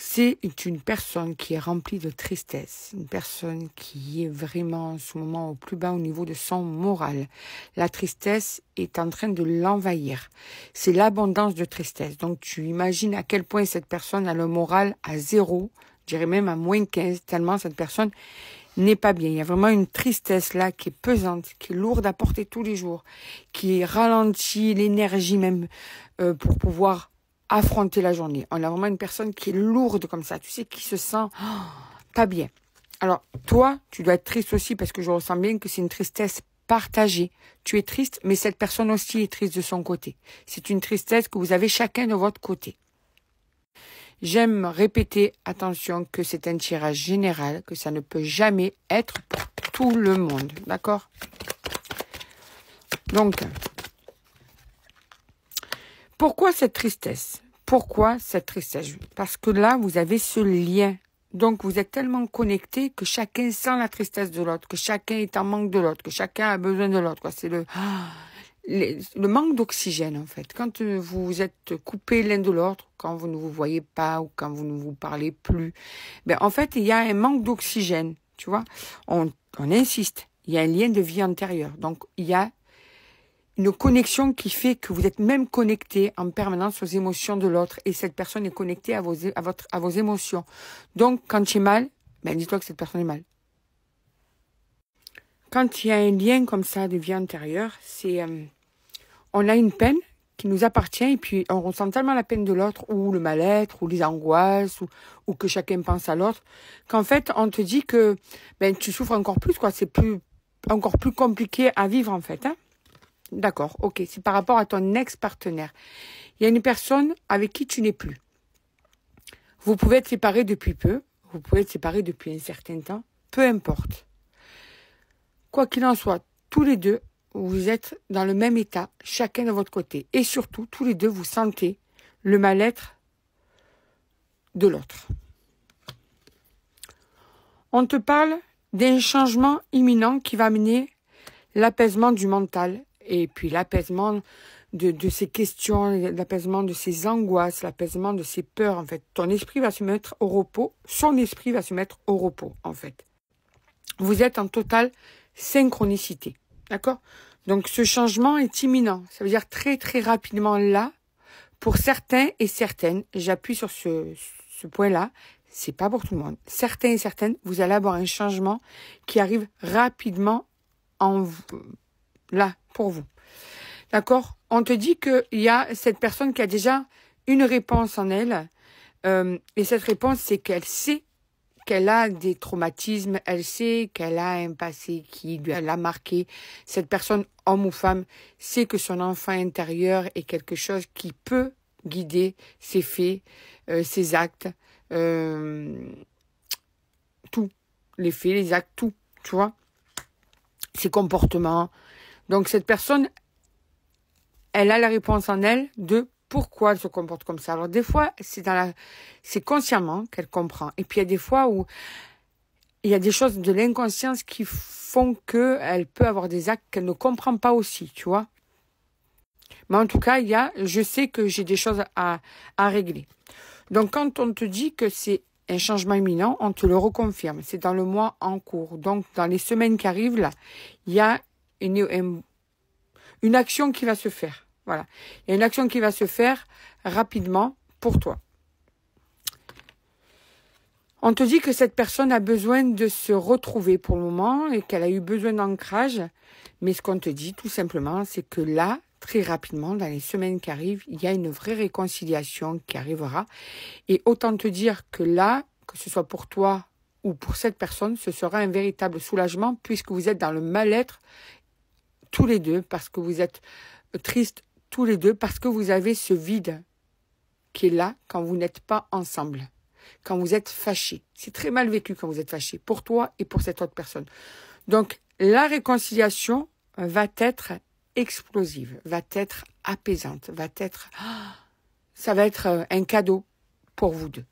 c'est une personne qui est remplie de tristesse, une personne qui est vraiment en ce moment au plus bas au niveau de son moral. La tristesse est en train de l'envahir. C'est l'abondance de tristesse. Donc tu imagines à quel point cette personne a le moral à 0, je dirais même à -15, tellement cette personne n'est pas bien. Il y a vraiment une tristesse là qui est pesante, qui est lourde à porter tous les jours, qui ralentit l'énergie même pour pouvoir affronter la journée. On a vraiment une personne qui est lourde comme ça, tu sais, qui se sent pas bien. Alors, toi, tu dois être triste aussi parce que je ressens bien que c'est une tristesse partagée. Tu es triste, mais cette personne aussi est triste de son côté. C'est une tristesse que vous avez chacun de votre côté. J'aime répéter, attention, que c'est un tirage général, que ça ne peut jamais être pour tout le monde. D'accord? Donc, pourquoi cette tristesse? Pourquoi cette tristesse? Parce que là, vous avez ce lien. Donc, vous êtes tellement connectés que chacun sent la tristesse de l'autre, que chacun est en manque de l'autre, que chacun a besoin de l'autre. C'est le manque d'oxygène, en fait. Quand vous êtes coupés l'un de l'autre, quand vous ne vous voyez pas ou quand vous ne vous parlez plus, ben, en fait, il y a un manque d'oxygène, tu vois. On insiste. Il y a un lien de vie antérieure. Donc, il y a une connexion qui fait que vous êtes même connecté en permanence aux émotions de l'autre et cette personne est connectée à vos émotions. Donc, quand tu es mal, ben, dis-toi que cette personne est mal. Quand il y a un lien comme ça de vie antérieure, c'est on a une peine qui nous appartient et puis on ressent tellement la peine de l'autre ou le mal-être ou les angoisses ou que chacun pense à l'autre qu'en fait, on te dit que ben, tu souffres encore plus, quoi. C'est encore plus compliqué à vivre, en fait, hein. D'accord, ok, c'est par rapport à ton ex-partenaire. Il y a une personne avec qui tu n'es plus. Vous pouvez être séparés depuis peu, vous pouvez être séparés depuis un certain temps, peu importe. Quoi qu'il en soit, tous les deux, vous êtes dans le même état, chacun de votre côté. Et surtout, tous les deux, vous sentez le mal-être de l'autre. On te parle d'un changement imminent qui va amener l'apaisement du mental, et puis l'apaisement de ces questions, l'apaisement de ces angoisses, l'apaisement de ces peurs, en fait. Ton esprit va se mettre au repos, son esprit va se mettre au repos, en fait. Vous êtes en totale synchronicité, d'accord? Donc, ce changement est imminent. Ça veut dire très, très rapidement là, pour certains et certaines, j'appuie sur ce point-là, c'est pas pour tout le monde. Certains et certaines, vous allez avoir un changement qui arrive rapidement là, pour vous. D'accord? On te dit qu'il y a cette personne qui a déjà une réponse en elle. Et cette réponse, c'est qu'elle sait qu'elle a des traumatismes. Elle sait qu'elle a un passé qui l'a marqué. Cette personne, homme ou femme, sait que son enfant intérieur est quelque chose qui peut guider ses faits, ses actes, tout. Les faits, les actes, tout. Tu vois? Ses comportements. Donc, cette personne, elle a la réponse en elle de pourquoi elle se comporte comme ça. Alors, des fois, c'est consciemment qu'elle comprend. Et puis, il y a des fois où il y a des choses de l'inconscience qui font qu'elle peut avoir des actes qu'elle ne comprend pas aussi, tu vois. Mais en tout cas, je sais que j'ai des choses à régler. Donc, quand on te dit que c'est un changement imminent, on te le reconfirme. C'est dans le mois en cours. Donc, dans les semaines qui arrivent, là, il y a une action qui va se faire. Voilà. Il y a une action qui va se faire rapidement pour toi. On te dit que cette personne a besoin de se retrouver pour le moment et qu'elle a eu besoin d'ancrage. Mais ce qu'on te dit, tout simplement, c'est que là, très rapidement, dans les semaines qui arrivent, il y a une vraie réconciliation qui arrivera. Et autant te dire que là, que ce soit pour toi ou pour cette personne, ce sera un véritable soulagement puisque vous êtes dans le mal-être tous les deux, parce que vous êtes tristes tous les deux, parce que vous avez ce vide qui est là quand vous n'êtes pas ensemble, quand vous êtes fâchés. C'est très mal vécu quand vous êtes fâchés, pour toi et pour cette autre personne. Donc, la réconciliation va être explosive, va être apaisante, ça va être un cadeau pour vous deux.